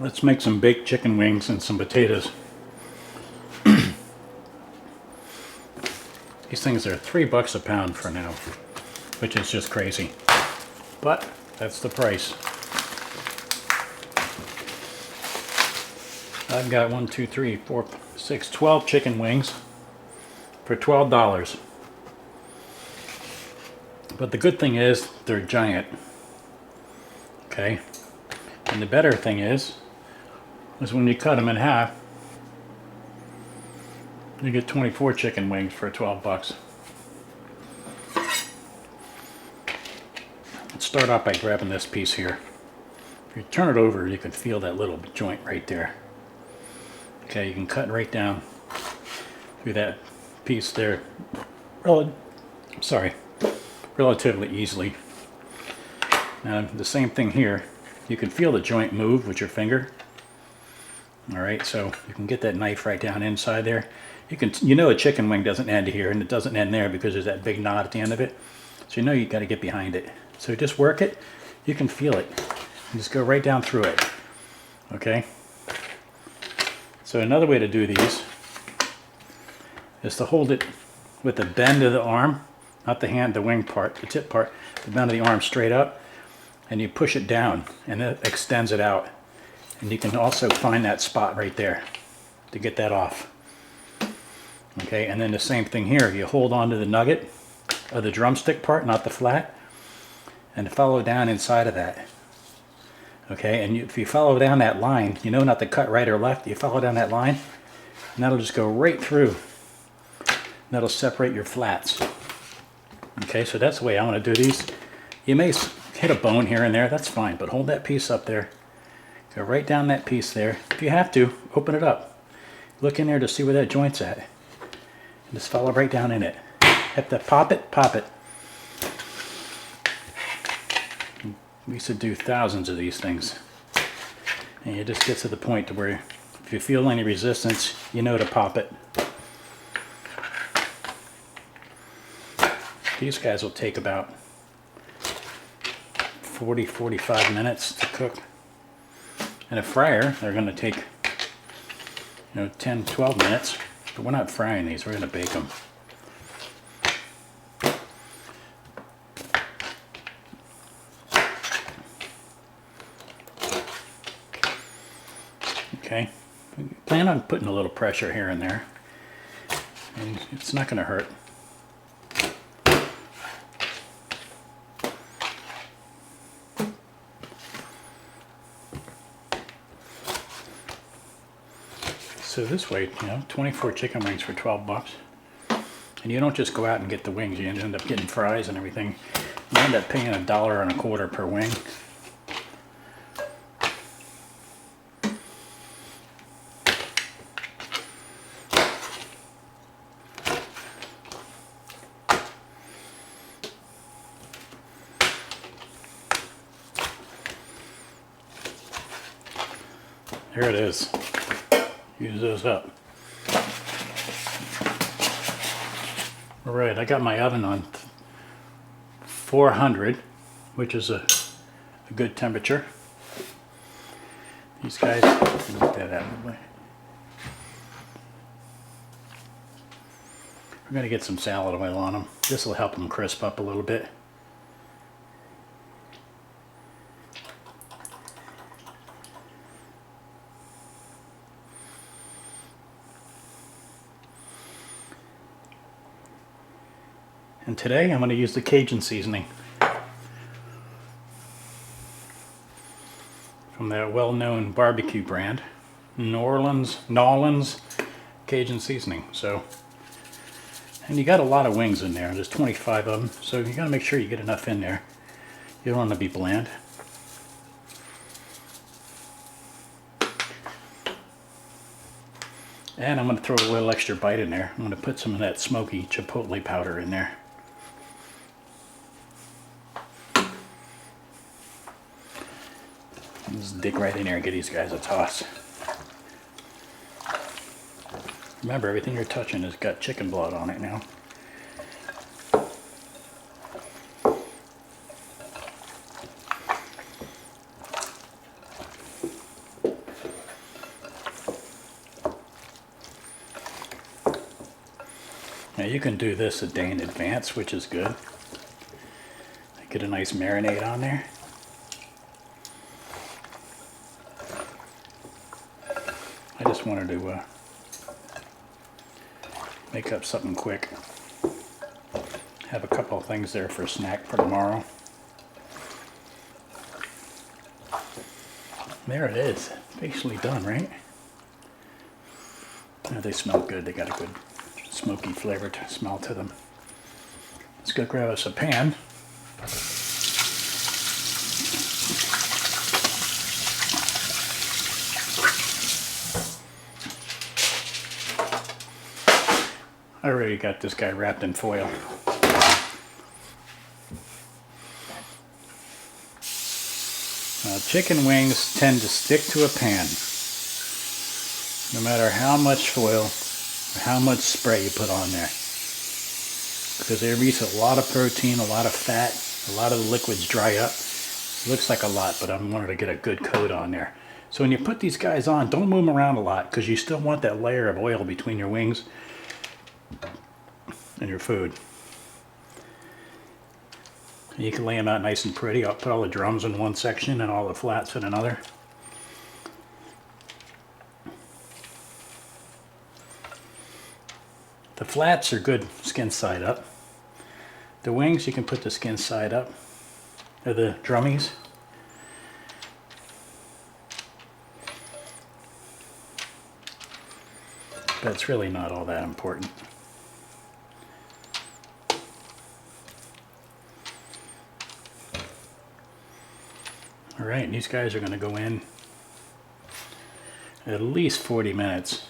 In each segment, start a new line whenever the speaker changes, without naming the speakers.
Let's make some baked chicken wings and some potatoes. These things are $3 a pound for now, which is just crazy. But that's the price. I've got 1, 2, 3, 4, 6, 12 chicken wings for $12. But the good thing is they're giant. Okay? And the better thing is when you cut them in half, you get 24 chicken wings for 12 bucks. Let's start off by grabbing this piece here. If you turn it over, you can feel that little joint right there. Okay, you can cut right down through that piece there relatively easily. Now the same thing here. You can feel the joint move with your finger. Alright, so you can get that knife right down inside there. You know a chicken wing doesn't end here and it doesn't end there because there's that big knot at the end of it. So you know you got to get behind it. So just work it. You can feel it. And just go right down through it. Okay? So another way to do these is to hold it with the bend of the arm, not the hand, the wing part, the tip part, the bend of the arm straight up, and you push it down and it extends it out. And you can also find that spot right there to get that off. Okay, and then the same thing here. You hold on to the nugget of the drumstick part, not the flat, and follow down inside of that. Okay, and if you follow down that line, you know not to cut right or left, you follow down that line, and that'll just go right through. That'll separate your flats. Okay, so that's the way I want to do these. You may hit a bone here and there, that's fine, but hold that piece up there. Go right down that piece there. If you have to, open it up. Look in there to see where that joint's at. And just follow right down in it. Have to pop it, pop it. We used to do thousands of these things. And it just gets to the point to where if you feel any resistance, you know to pop it. These guys will take about 40-45 minutes to cook. In a fryer, they're going to take 10-12 minutes. But we're not frying these, we're going to bake them. Okay, plan on putting a little pressure here and there, and it's not going to hurt. So this way, 24 chicken wings for 12 bucks. And you don't just go out and get the wings, you end up getting fries and everything. You end up paying $1.25 per wing. Here it is. Use those up. Alright, I got my oven on 400, which is a good temperature. These guys, get that out of the way. We're going to get some salad oil on them. This will help them crisp up a little bit. And today I'm going to use the Cajun seasoning from that well-known barbecue brand, Nolans Cajun seasoning. So, and you got a lot of wings in there. There's 25 of them, so you got to make sure you get enough in there. You don't want to be bland. And I'm going to throw a little extra bite in there. I'm going to put some of that smoky Chipotle powder in there. Just dig right in there and get these guys a toss. Remember, everything you're touching has got chicken blood on it now. Now you can do this a day in advance, which is good. Get a nice marinade on there. I just wanted to make up something quick. Have a couple of things there for a snack for tomorrow. There it is. Basically done, right? Oh, they smell good. They got a good smoky flavored smell to them. Let's go grab us a pan. I already got this guy wrapped in foil. Chicken wings tend to stick to a pan, no matter how much foil or how much spray you put on there, because they release a lot of protein, a lot of fat, a lot of the liquids dry up. It looks like a lot, but I wanted to get a good coat on there. So when you put these guys on, don't move them around a lot, because you still want that layer of oil between your wings and your food. You can lay them out nice and pretty. I'll put all the drums in one section and all the flats in another. The flats are good skin side up. The wings, you can put the skin side up, or the drummies. But it's really not all that important. Alright, these guys are going to go in at least 40 minutes.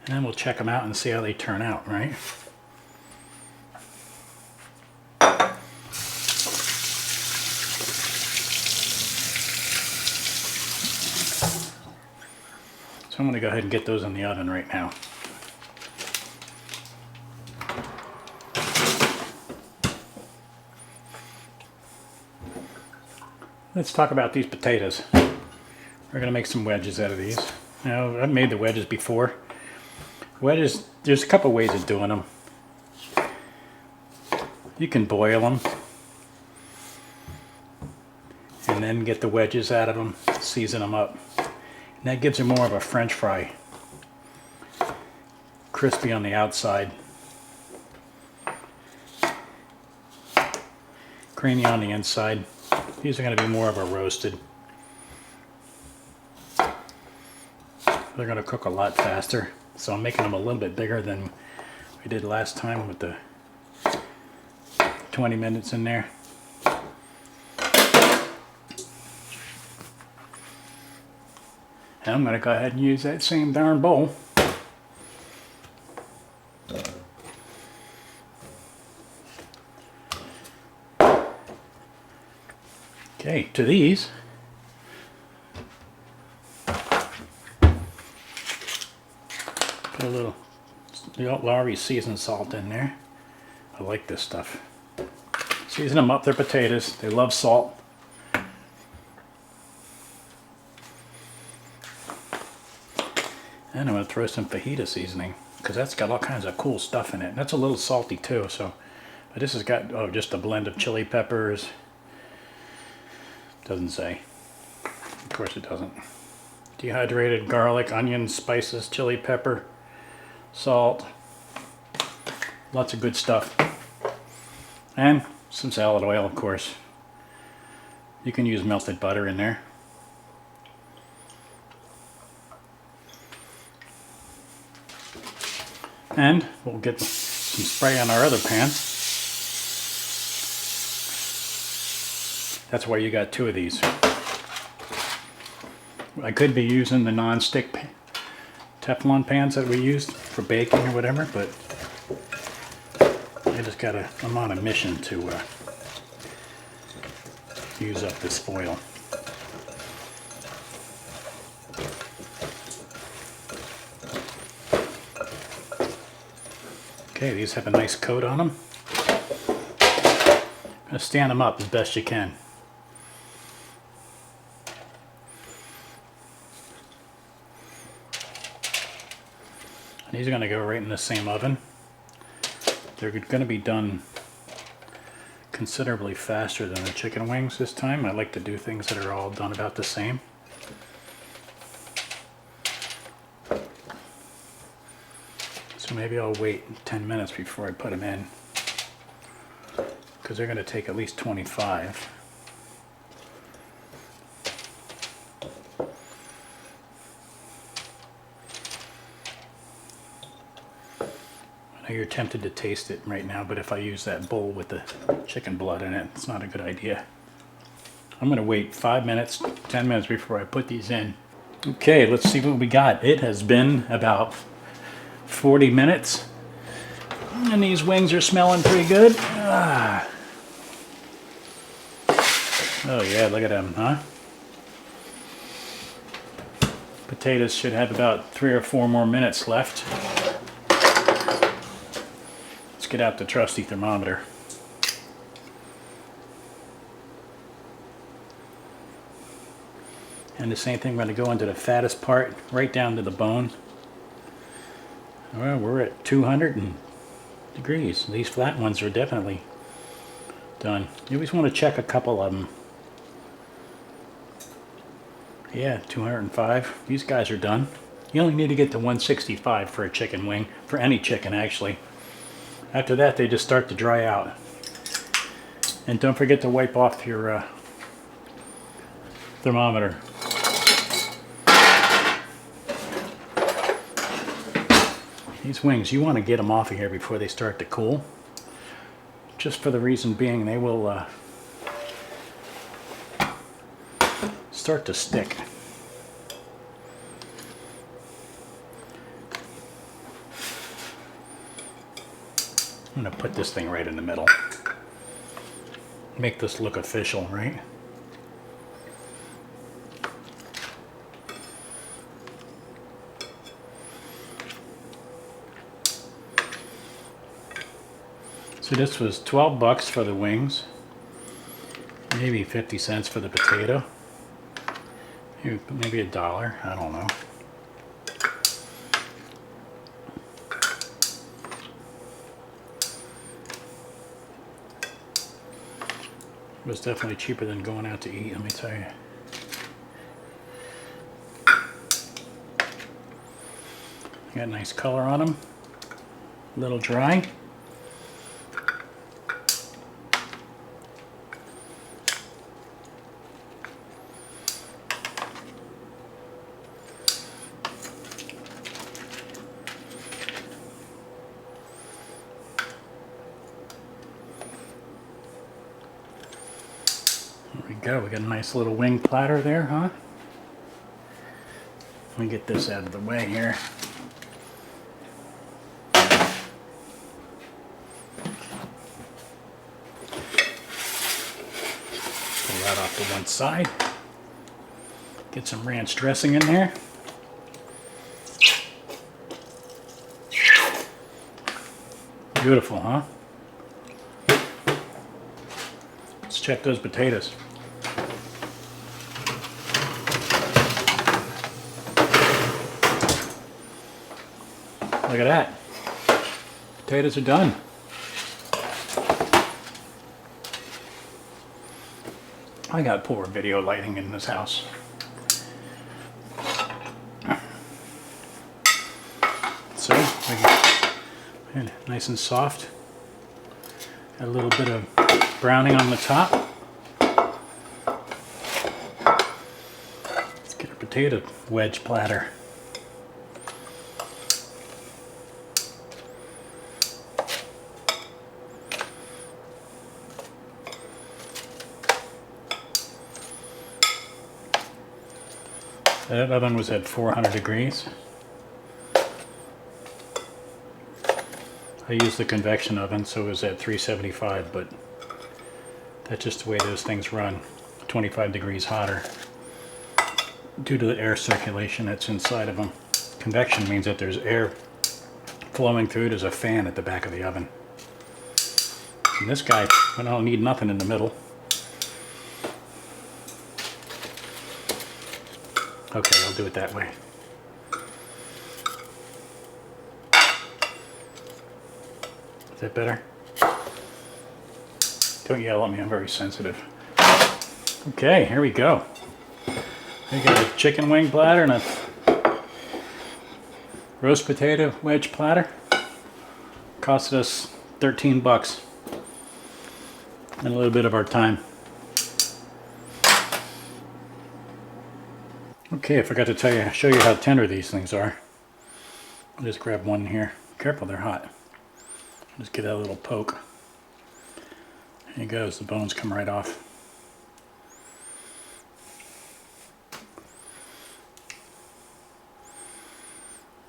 And then we'll check them out and see how they turn out, right? So I'm going to go ahead and get those in the oven right now. Let's talk about these potatoes. We're going to make some wedges out of these. Now, I've made the wedges before. Wedges, there's a couple ways of doing them. You can boil them and then get the wedges out of them, season them up. And that gives you more of a French fry. Crispy on the outside, creamy on the inside. These are going to be more of a roasted. They're going to cook a lot faster, so I'm making them a little bit bigger than we did last time with the 20 minutes in there. And I'm going to go ahead and use that same darn bowl. Okay, to these, put a little Lowry seasoned salt in there. I like this stuff. Season them up, they're potatoes. They love salt. And I'm going to throw some fajita seasoning, because that's got all kinds of cool stuff in it. That's a little salty too, so. But this has got just a blend of chili peppers. Doesn't say. Of course it doesn't. Dehydrated garlic, onion, spices, chili pepper, salt. Lots of good stuff. And some salad oil, of course. You can use melted butter in there. And we'll get some spray on our other pan. That's why you got two of these. I could be using the non-stick Teflon pans that we used for baking or whatever, but I just I'm on a mission to use up this foil. Okay, these have a nice coat on them. I'm going to stand them up as best you can. And these are going to go right in the same oven. They're going to be done considerably faster than the chicken wings this time. I like to do things that are all done about the same. So maybe I'll wait 10 minutes before I put them in, because they're going to take at least 25. I know you're tempted to taste it right now, but if I use that bowl with the chicken blood in it, it's not a good idea. I'm going to wait 5 minutes, 10 minutes before I put these in. Okay, let's see what we got. It has been about 40 minutes, and these wings are smelling pretty good. Ah. Oh yeah, look at them, huh? Potatoes should have about 3 or 4 more minutes left. Let's get out the trusty thermometer. And the same thing, we're going to go into the fattest part, right down to the bone. Well, we're at 200 degrees. These flat ones are definitely done. You always want to check a couple of them. Yeah, 205. These guys are done. You only need to get to 165 for a chicken wing, for any chicken actually. After that, they just start to dry out. And don't forget to wipe off your thermometer. These wings, you want to get them off of here before they start to cool. Just for the reason being, they will start to stick. I'm going to put this thing right in the middle. Make this look official, right? So this was 12 bucks for the wings, maybe 50 cents for the potato, maybe $1, I don't know. It was definitely cheaper than going out to eat, let me tell you. Got a nice color on them, a little dry. There we go, we got a nice little wing platter there, huh? Let me get this out of the way here. Pull that off to one side. Get some ranch dressing in there. Beautiful, huh? Let's check those potatoes. Look at that. Potatoes are done. I got poor video lighting in this house. So, nice and soft. Got a little bit of browning on the top. Let's get a potato wedge platter. That oven was at 400 degrees. I used the convection oven, so it was at 375, but that's just the way those things run. 25 degrees hotter due to the air circulation that's inside of them. Convection means that there's air flowing through. There's a fan at the back of the oven. And this guy, I don't need nothing in the middle. Okay, I'll do it that way. Is that better? Don't yell at me, I'm very sensitive. Okay, here we go. We got a chicken wing platter and a roast potato wedge platter. Costed us 13 bucks. And a little bit of our time. Okay, I forgot to show you how tender these things are. I'll just grab one here. Careful, they're hot. Just give that a little poke. There he goes, the bones come right off.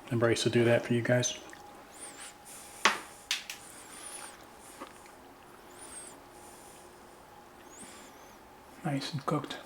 Remember I used to do that for you guys? Nice and cooked.